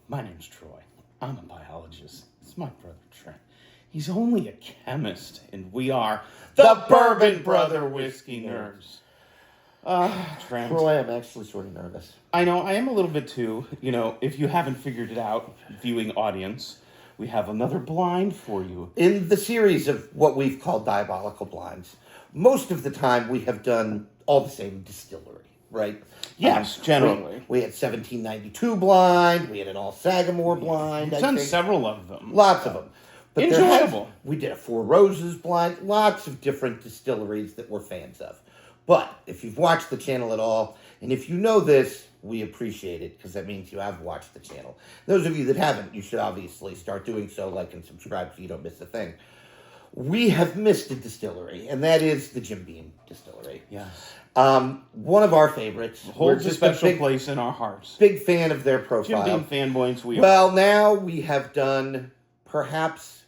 My name's Troy. I'm a biologist. It's my brother Trent. He's only a chemist, and we are the Bourbon Brother Whiskey Nerds. Trent. Troy, I'm actually sort of nervous. I know, I am a little bit too. You know, if you haven't figured it out, viewing audience, we have another blind for you. In the series of what we've called diabolical blinds, most of the time we have done all the same distillery, right? Yes, generally. We had 1792 blind, we had an all Sagamore blind. We've done several of them. Lots of them. But enjoyable. We did a Four Roses blind, lots of different distilleries that we're fans of. But if you've watched the channel at all, and if you know this, we appreciate it, because that means you have watched the channel. Those of you that haven't, you should obviously start doing so, like and subscribe so you don't miss a thing. We have missed a distillery, and that is the Jim Beam Distillery. Yes. One of our favorites. Holds a special place in our hearts. Big fan of their profile. Jim Beam fanboys we are. Well, now we have done, perhaps,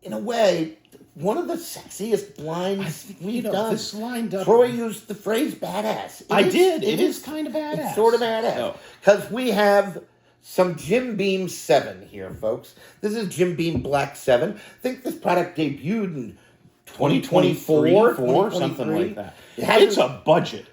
in a way, one of the sexiest blinds we've done. This lined up. Troy used the phrase badass. It is kind of badass. It's sort of badass. Because we have some Jim Beam 7 here, folks. This is Jim Beam Black 7. I think this product debuted in 2024, something like that. It's a budget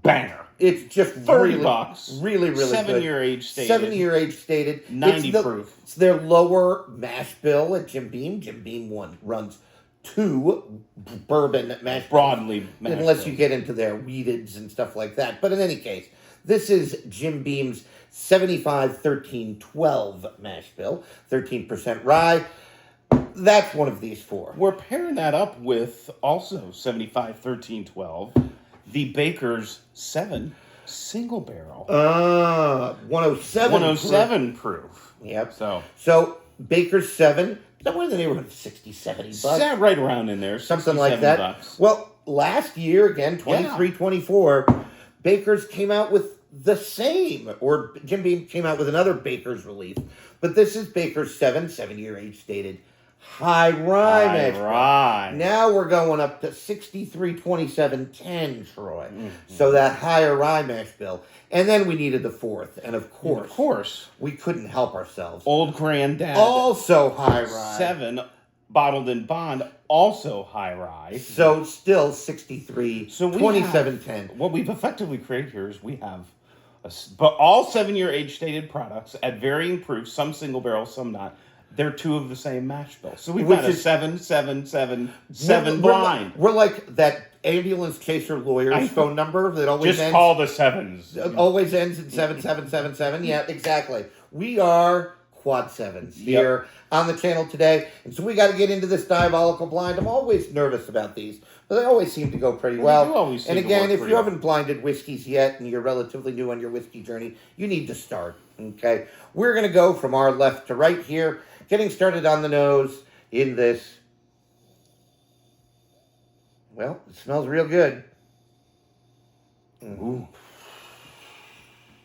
banger. It's just $30. Really good. 7-year age stated. 7-year age stated. 90 proof. It's their lower mash bill at Jim Beam. Jim Beam runs 2 bourbon mash broadly bills, unless you get into their weededs and stuff like that. But in any case, this is Jim Beam's 75-13-12 mash bill, 13% rye. That's one of these 4. We're pairing that up with also 75-13-12, the Baker's 7 single barrel. 107. 107 proof. Yep. So Baker's 7, somewhere in the neighborhood of $60-$70. Sat right around in there. Something like that. Bucks. Well, last year, again, 23-24, Baker's came out with the same, or Jim Beam came out with another Baker's release. But this is Baker's 7-year age stated. High rye. Now we're going up to 63-27-10, Troy. Mm-hmm. So that higher rye mash bill. And then we needed the 4th. And of course, we couldn't help ourselves. Old Granddad. Also high rye. 7, bottled in bond, also high rye. So still 63-27-10. What we've effectively created here is we have but all 7-year age stated products at varying proofs, some single barrel, some not. They're 2 of the same mash bill. So we've got a 7-7-7-7 blind. We're like that ambulance chaser lawyer's phone number that always just call the 7s. Always ends in 7777. Yeah, exactly. We are quad 7s here on the channel today. And so we got to get into this diabolical blind. I'm always nervous about these, but they always seem to go pretty well. And again, if you haven't blinded whiskeys yet and you're relatively new on your whiskey journey, you need to start. Okay? We're going to go from our left to right here. Getting started on the nose in this. Well, it smells real good. Ooh.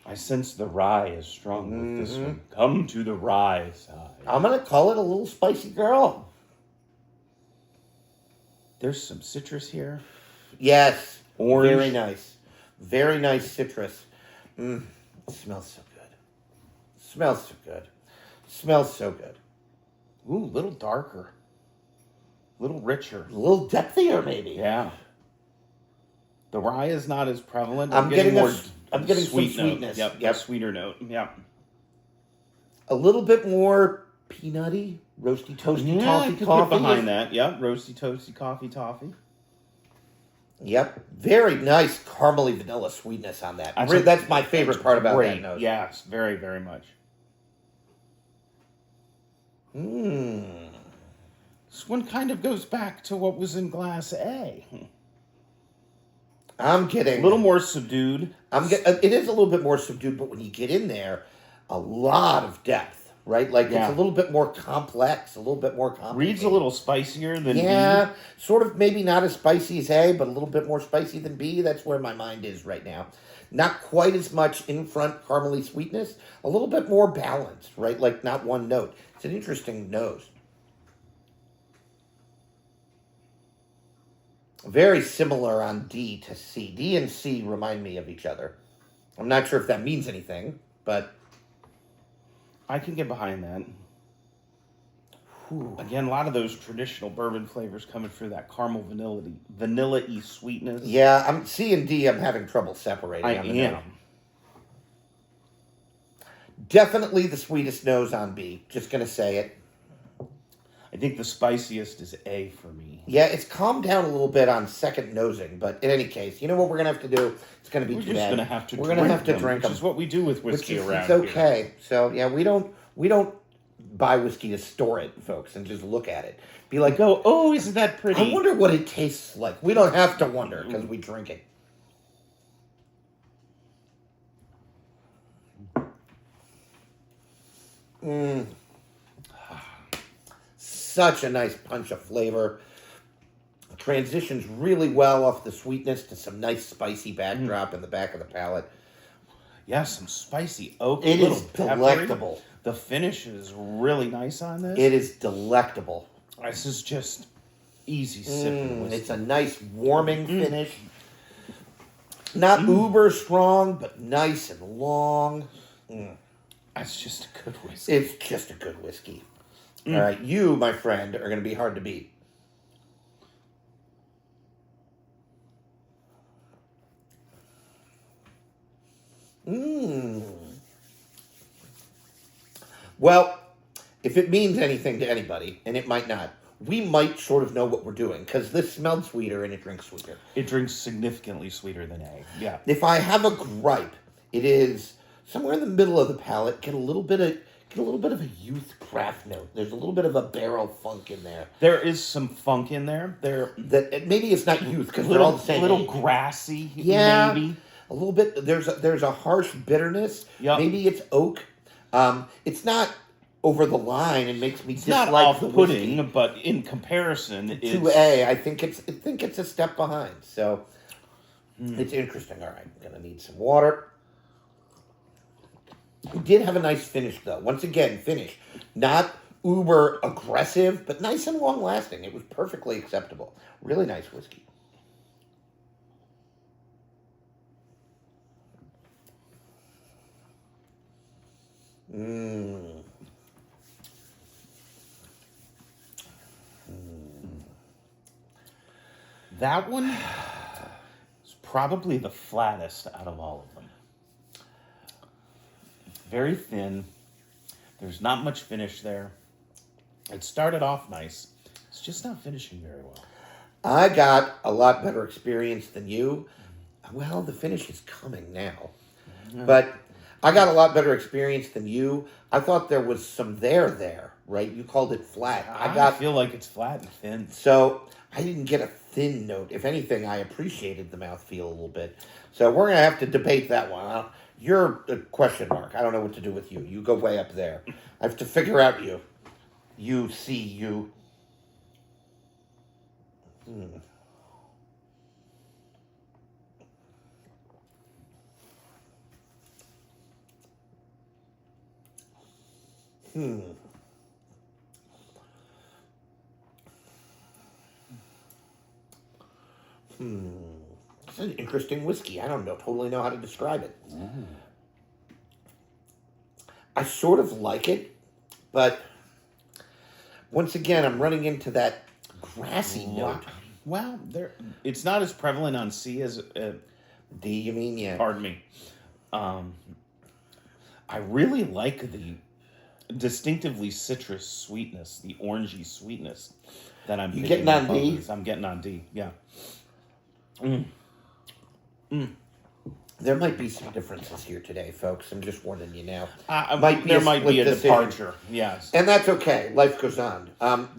I sense the rye is strong with this one. Come to the rye side. I'm going to call it a little spicy girl. There's some citrus here. Yes. Orange. Very nice. Very nice citrus. It smells so good. Smells so good. Smells so good. Ooh, a little darker. A little richer. A little depthier, maybe. Yeah. The rye is not as prevalent. I'm getting some sweetness. sweetness. Yep, a sweeter note. Yep. A little bit more peanutty, roasty, toasty, toffee. Get behind that. Yep, roasty, toasty, toffee. Yep. Very nice caramely vanilla sweetness on that. That's my favorite part about that nose. Yes, very, very much. This one kind of goes back to what was in Glass A. I'm getting a little more subdued. It is a little bit more subdued, but when you get in there, a lot of depth, right? Like it's a little bit more complex, a little bit more complicated. Reed's a little spicier than B. Sort of maybe not as spicy as A, but a little bit more spicy than B. That's where my mind is right now. Not quite as much in front caramely sweetness, a little bit more balanced, right? Like not one note. It's an interesting nose. Very similar on D to C. D and C remind me of each other. I'm not sure if that means anything, but I can get behind that. Whew. Again, a lot of those traditional bourbon flavors coming through that caramel vanilla-y sweetness. Yeah, I'm C and D. I'm having trouble separating. I on the am. nose. Definitely the sweetest nose on B. Just gonna say it. I think the spiciest is A for me. Yeah, it's calmed down a little bit on second nosing, but in any case, you know what we're gonna have to do? It's gonna be We're too just bad. gonna have to. We're gonna have to drink which them, is what we do with which whiskey is around it's okay. here. So yeah, we don't buy whiskey to store it, folks, and just look at it. Be like, Go, oh, isn't that pretty? I wonder what it tastes like. We don't have to wonder because we drink it. Such a nice punch of flavor. Transitions really well off the sweetness to some nice spicy backdrop in the back of the palate. Yeah, some spicy oak. It little is peppery. delectable. The finish is really nice on this. It is delectable. This is just easy sipping whiskey. It's a nice warming finish. Not uber strong, but nice and long. That's just a good whiskey. It's just a good whiskey. All right, you, my friend, are going to be hard to beat. Well, if it means anything to anybody, and it might not, we might sort of know what we're doing, because this smelled sweeter and it drinks sweeter. It drinks significantly sweeter than A. Yeah. If I have a gripe, it is somewhere in the middle of the palate. Get a little bit of a youth craft note. There's a little bit of a barrel funk in there. There is some funk in there. Maybe it's not youth because they're all the same. Little age. grassy, Yeah, maybe. a little bit. There's a harsh bitterness. Yep. Maybe it's oak. It's not over the line and makes me It's dislike not the off-putting, whiskey. but in comparison, To it's... A, I think it's a step behind. So it's interesting. All right, I'm gonna need some water. It did have a nice finish, though. Once again, finish. Not uber aggressive, but nice and long lasting. It was perfectly acceptable. Really nice whiskey. That one is probably the flattest out of all of them. Very thin. There's not much finish there. It started off nice. It's just not finishing very well. I got a lot better experience than you. Well, the finish is coming now. But I got a lot better experience than you. I thought there was some there, right? You called it flat. I feel like it's flat and thin. So I didn't get a thin note. If anything, I appreciated the mouthfeel a little bit. So we're going to have to debate that one. You're a question mark. I don't know what to do with you. You go way up there. I have to figure out you. You see you. It's an interesting whiskey. I don't totally know how to describe it. I sort of like it, but once again, I'm running into that grassy note. Well, it's not as prevalent on C as... D, you mean? Yeah. Pardon me. I really like the distinctively citrus sweetness, the orangey sweetness that I'm You picking getting on up D? this. I'm getting on D, yeah. There might be some differences here today, folks. I'm just warning you now. There might be a decision. departure, yes. And that's okay. Life goes on.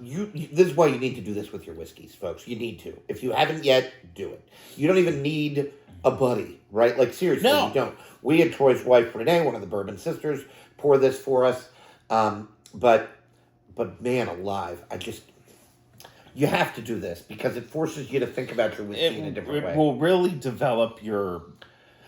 This is why you need to do this with your whiskeys, folks. You need to. If you haven't yet, do it. You don't even need a buddy, right? Like, seriously, No. you don't. We had Troy's wife, Renee, one of the Bourbon sisters, pour this for us. But man alive, you have to do this because it forces you to think about your whiskey in a different way. It will really develop your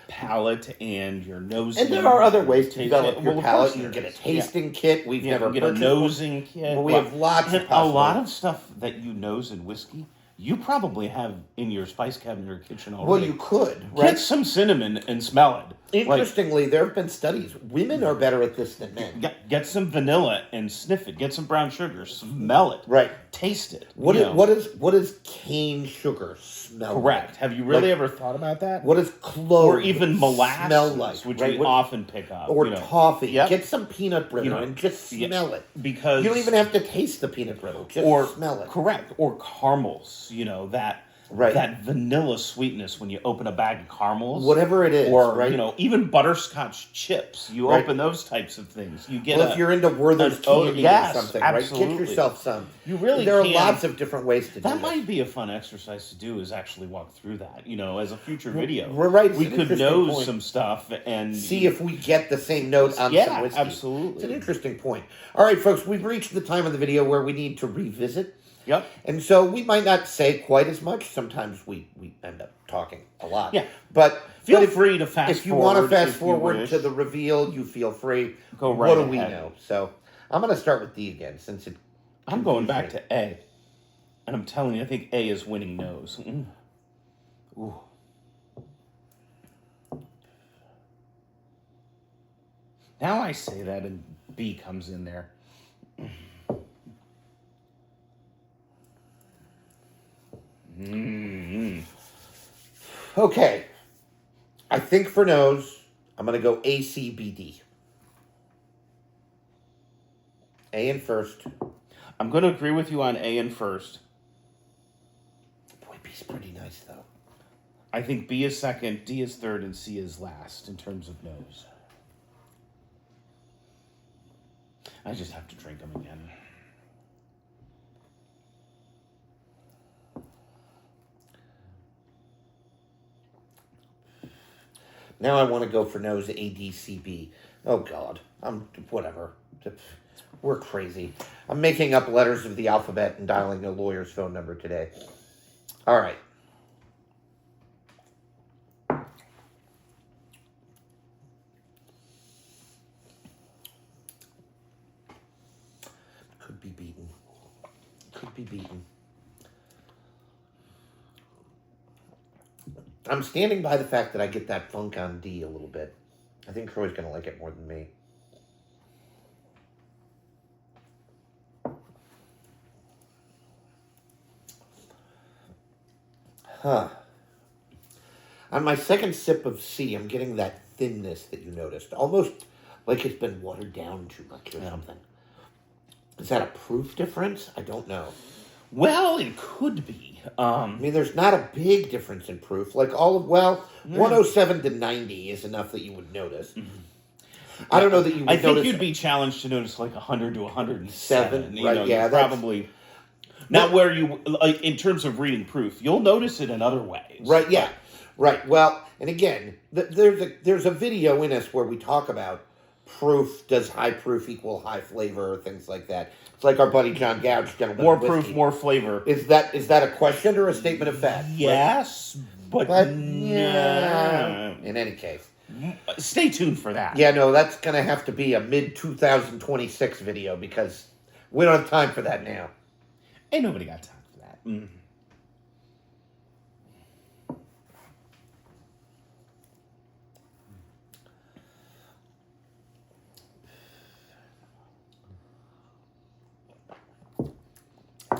palate and your nose. And there are other ways to develop your Well, of palate. course You can there get a is. tasting kit. We've Yeah, never you can get a purchased one. nosing kit. But we have lots of a lot possibilities. of stuff that you nose in whiskey you probably have in your spice cabinet or kitchen already. Well, you could, right? Get some cinnamon and smell it. Interestingly, there have been studies. Women are better at this than men. Get some vanilla and sniff it. Get some brown sugar, smell it. Right. Taste it. What does cane sugar smell Correct. like? Have you really ever thought about that? What does clove or even molasses, smell like? which right? we often pick up. Or toffee. Yep. Get some peanut brittle and just smell it. Because you don't even have to taste the peanut brittle. Just smell it. Correct. Or caramels. That vanilla sweetness when you open a bag of caramels. Whatever it is. Or, even butterscotch chips. You open those types of things. You get if you're into Werther's candy or something, absolutely. right? Get yourself some. You really There are can. lots of different ways to do that. That might be a fun exercise to do, is actually walk through that, as a future video. We're right. We could know some stuff and see if we get the same note on some whiskey. Absolutely. It's an interesting point. All right, folks, we've reached the time of the video where we need to revisit. Yep. And so we might not say quite as much. Sometimes we end up talking a lot. Yeah. But feel free to fast forward. If you want to fast forward to the reveal, you feel free. Go right What do ahead. we know? So I'm going to start with D again since it. I'm going back to A. And I'm telling you, I think A is winning nose. Ooh. Now I say that and B comes in there. Okay. I think for nose, I'm going to go A, C, B, D. A in first. I'm going to agree with you on A in first. Boy, B's pretty nice, though. I think B is second, D is third, and C is last in terms of nose. I just have to drink them again. Now I want to go for nose A, D, C, B. Oh, God. Whatever. We're crazy. I'm making up letters of the alphabet and dialing a lawyer's phone number today. All right. Could be beaten. Could be beaten. I'm standing by the fact that I get that funk on D a little bit. I think Troy's going to like it more than me. Huh. On my second sip of C, I'm getting that thinness that you noticed. Almost like it's been watered down too much or something. Is that a proof difference? I don't know. Well, it could be. I mean, there's not a big difference in proof. Like 107 to 90 is enough that you would notice. Mm-hmm. I don't know that you would notice. I think you'd be challenged to notice like 100 to 107. Right, yeah. Probably not where you, like, in terms of reading proof. You'll notice it in other ways. Right, yeah. Right. Well, and again, there's a video in us where we talk about proof. Does high proof equal high flavor or things like that? It's like our buddy John Gouge, gentleman. More proof, more flavor. Is that a question or a statement of fact? Yes, right? but yeah. In any case, stay tuned for that. Yeah, no, that's going to have to be a mid-2026 video because we don't have time for that now. Ain't nobody got time for that. Mm.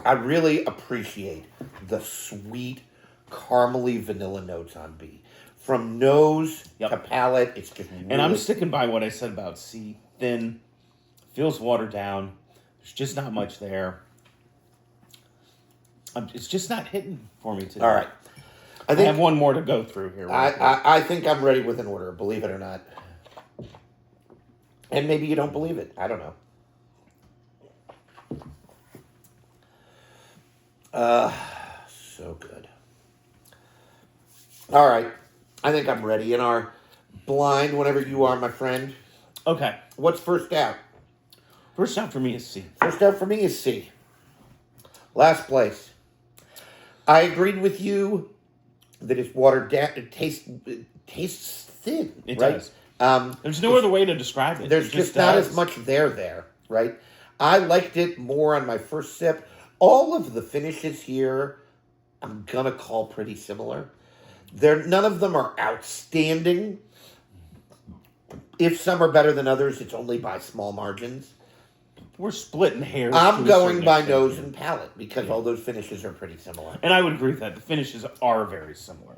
I really appreciate the sweet, caramely vanilla notes on B. From nose to palate, it's just really... And I'm sticking by what I said about C. Thin, feels watered down. There's just not much there. It's just not hitting for me today. All right. I have one more to go through here. I think I'm ready with an order, believe it or not. And maybe you don't believe it. I don't know. So good. All right. I think I'm ready. In our blind, whenever you are, my friend. Okay. What's first out? First out for me is C. First out for me is C. Last place. I agreed with you that it's watered down. It tastes thin. It right? does. There's no other way to describe it. There's just not as much there, right? I liked it more on my first sip. All of the finishes here I'm going to call pretty similar. None of them are outstanding. If some are better than others, it's only by small margins. We're splitting hairs. I'm going by nose and palate because all those finishes are pretty similar. And I would agree with that. The finishes are very similar.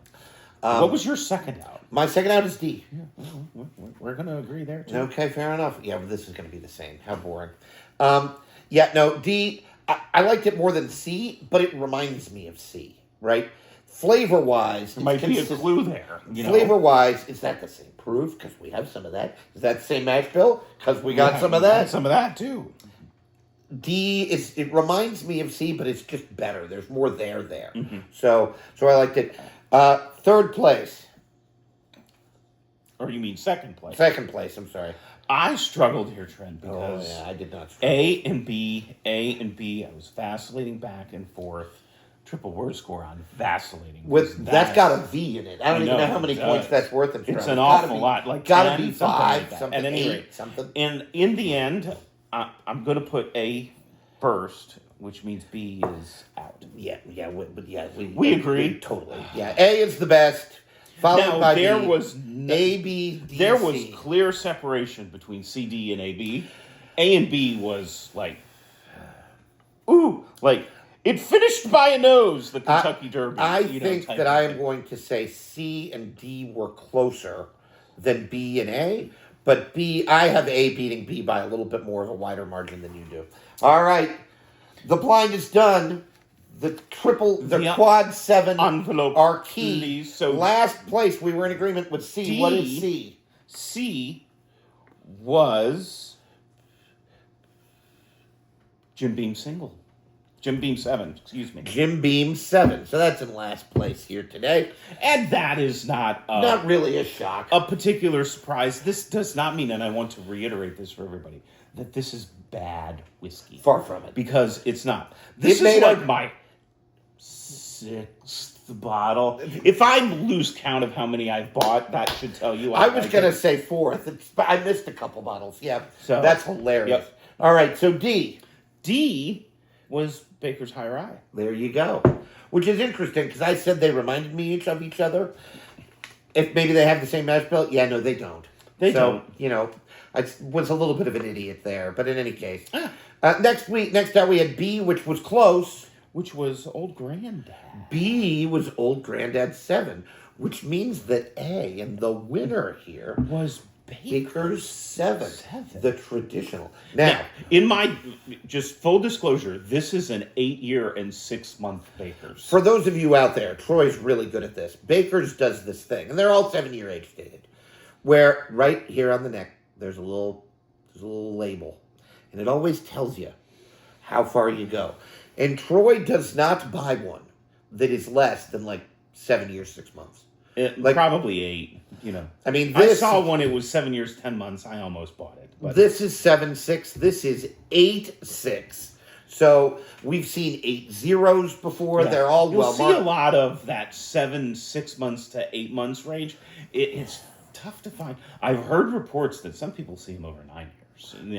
What was your second out? My second out is D. Yeah, we're going to agree there, too. Okay, fair enough. Yeah, but this is going to be the same. How boring. D, I liked it more than C, but it reminds me of C, right? Flavor-wise, there might be a clue there. Flavor-wise, is that the same proof? Because we have some of that. Is that the same mash bill? Because we got some of that. Some of that, too. D, it reminds me of C, but it's just better. There's more there. Mm-hmm. So I liked it. Third place. Or you mean second place? Second place, I'm sorry. I struggled here, Trent, because I did not struggle. A and B, I was vacillating back and forth. Triple word score on vacillating. That's got a V in it. I don't even know how many points that's worth. It's an awful lot. Like gotta be 5, like something, at any 8, rate. something. And in the end, I'm going to put A first, which means B is out. We agree. Totally. Yeah, A is the best. Followed by there B. was A, B, D, there C. was clear separation between C, D, and A, B. A and B was like, it finished by a nose, the Kentucky Derby. I think that I am going to say C and D were closer than B and A, but I have A beating B by a little bit more of a wider margin than you do. All right, the blind is done. The quad 7 envelope are key. Please. So last place, we were in agreement with C. D, what is C? C was Jim Beam single. Jim Beam 7, excuse me. Jim Beam 7. So that's in last place here today. And that is not really a shock. A particular surprise. This does not mean, and I want to reiterate this for everybody, that this is bad whiskey. Far from it. Because it's not. This is like my 6th bottle. If I lose count of how many I've bought, that should tell you. I was going to say 4th. I missed a couple bottles. Yeah. So that's hilarious. Yep. All right. So D. D was Baker's High Rye. There you go. Which is interesting because I said they reminded me of each other. If maybe they have the same mash bill. Yeah, no, they don't. They don't. I was a little bit of an idiot there. But in any case. Next out we had B, which was close. Which was Old Granddad. B was Old Granddad 7, which means that A, and the winner here, was Baker's 7, the traditional. Now, in my, just full disclosure, this is an 8-year and 6-month Baker's. For those of you out there, Troy's really good at this. Baker's does this thing, and they're all 7-year age dated, where right here on the neck, there's a little label, and it always tells you how far you go. And Troy does not buy one that is less than 7 years, 6 months. Probably 8, I mean, I saw one, it was 7 years, 10 months. I almost bought it. But this is 7.6. This is 8.6. So we've seen 8 zeros before. Yeah. They're all well marked. You'll see a lot of that 6 months to 8 months range. It's tough to find. I've heard reports that some people see them over 9 years.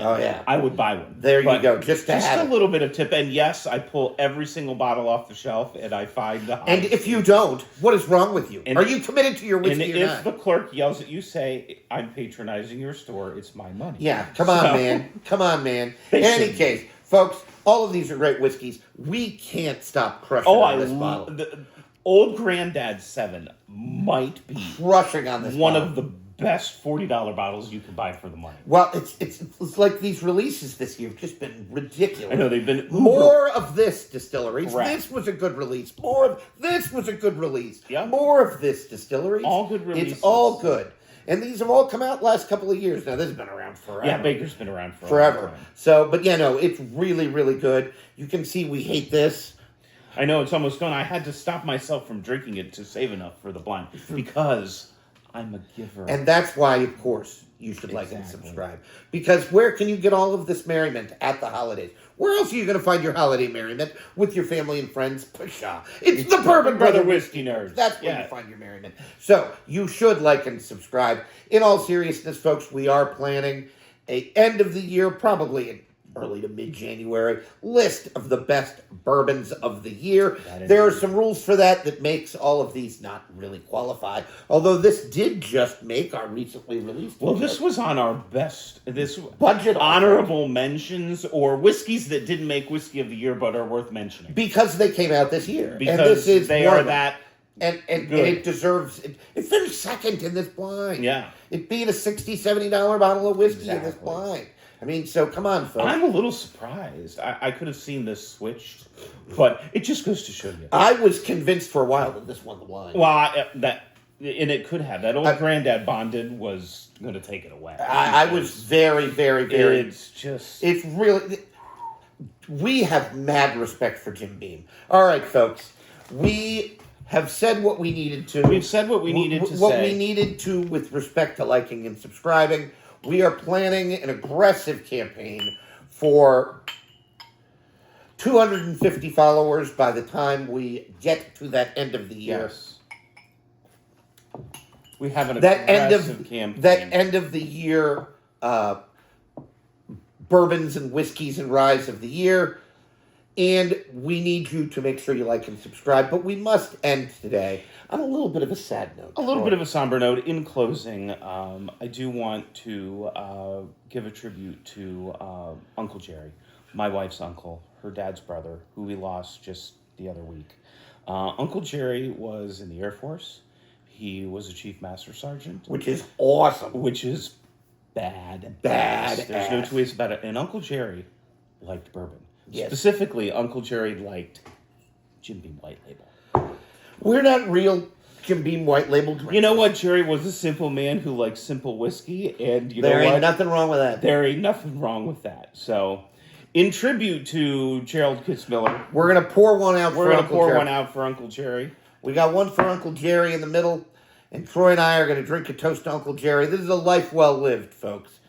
Oh, yeah. I would buy one. There you go. Just a little bit of tip. And yes, I pull every single bottle off the shelf and I find the And if you don't, what is wrong with you? Are you committed to your whiskey or not? And if the clerk yells at you, say, I'm patronizing your store, it's my money. Yeah, come on, man. Come on, man. In any case, folks, all of these are great whiskeys. We can't stop crushing on this bottle. The Old Granddad 7 might be crushing on this one of the best $40 bottles you can buy for the money. Well, it's like these releases this year have just been ridiculous. I know, they've been more of this distillery. Correct. This was a good release. More of this was a good release. Yep. More of this distillery. All good releases. It's all good. And these have all come out last couple of years. Now, this has been around forever. Yeah, Baker's been around forever. So, but it's really, really good. You can see we hate this. I know, it's almost gone. I had to stop myself from drinking it to save enough for the blind because I'm a giver. And that's why, of course, you should like and subscribe. Because where can you get all of this merriment at the holidays? Where else are you going to find your holiday merriment? With your family and friends? Pshaw. It's the Bourbon Brother Whiskey Nerds. That's where you find your merriment. So, you should like and subscribe. In all seriousness, folks, we are planning a end of the year, probably early to mid-January list of the best bourbons of the year. That There are is- some rules for that makes all of these not really qualify. Although this did just make our recently released. Well, this was on our best. This budget honorable mentions or whiskeys that didn't make whiskey of the year but are worth mentioning because they came out this year. because and this is they one are of them. that. And it deserves it. It finished second in this blind. Yeah. It beat a $60, $70 bottle of whiskey in this Exactly. blind. I mean, so come on, folks. I'm a little surprised. I could have seen this switched, but it just goes to show you. I was convinced for a while that this won the blind. Well, and it could have. That old granddad bonded was going to take it away. I was very, very, very. It's just. It's really. We have mad respect for Jim Beam. All right, folks. We have said what we needed to. We've said what we needed to what say. we needed to with respect to liking and subscribing. We are planning an aggressive campaign for 250 followers by the time we get to that end of the year. Yes. We have an That aggressive campaign. end of the year bourbons and whiskeys and ryes of the year. And we need you to make sure you like and subscribe. But we must end today on a little bit of a sad note. A little bit of a somber note. In closing, I do want to give a tribute to Uncle Jerry, my wife's uncle, her dad's brother, who we lost just the other week. Uncle Jerry was in the Air Force. He was a Chief Master Sergeant. Which is awesome. Which is bad. Bad. There's no two ways about it. And Uncle Jerry liked bourbon. Yes. Specifically, Uncle Jerry liked Jim Beam White Label. We're not real Jim Beam White Label drinkers. You know what? Jerry was a simple man who liked simple whiskey, and you There know ain't what? nothing wrong with that. There ain't nothing wrong with that. So, in tribute to Gerald Kitzmiller, We're going to pour one out we're for going to Uncle pour Jerry. one out for Uncle Jerry. We got one for Uncle Jerry in the middle, and Troy and I are going to drink a toast to Uncle Jerry. This is a life well lived, folks.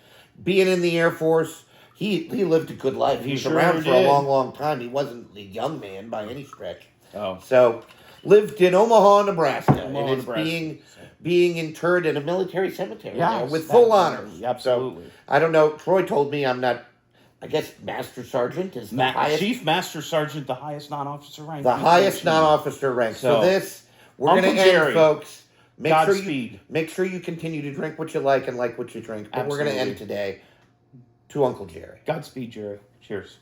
Being in the Air Force, he lived a good life. He was sure around for a did. long, long time. He wasn't a young man by any stretch. Oh, So, lived in Omaha, Nebraska, Omaha, and is Nebraska. being interred in a military cemetery Yes, there with that- full honor. absolutely. So, I don't know. Troy told me I'm not. I guess Master Sergeant is the highest. Chief Master Sergeant, the highest non-officer rank. The highest non-officer rank. So, So, this we're going to Uncle end, Jerry, folks. Godspeed. Make sure you continue to drink what you like and like what you drink. But we're going to Absolutely. end today to Uncle Jerry. Godspeed, Jerry. Cheers.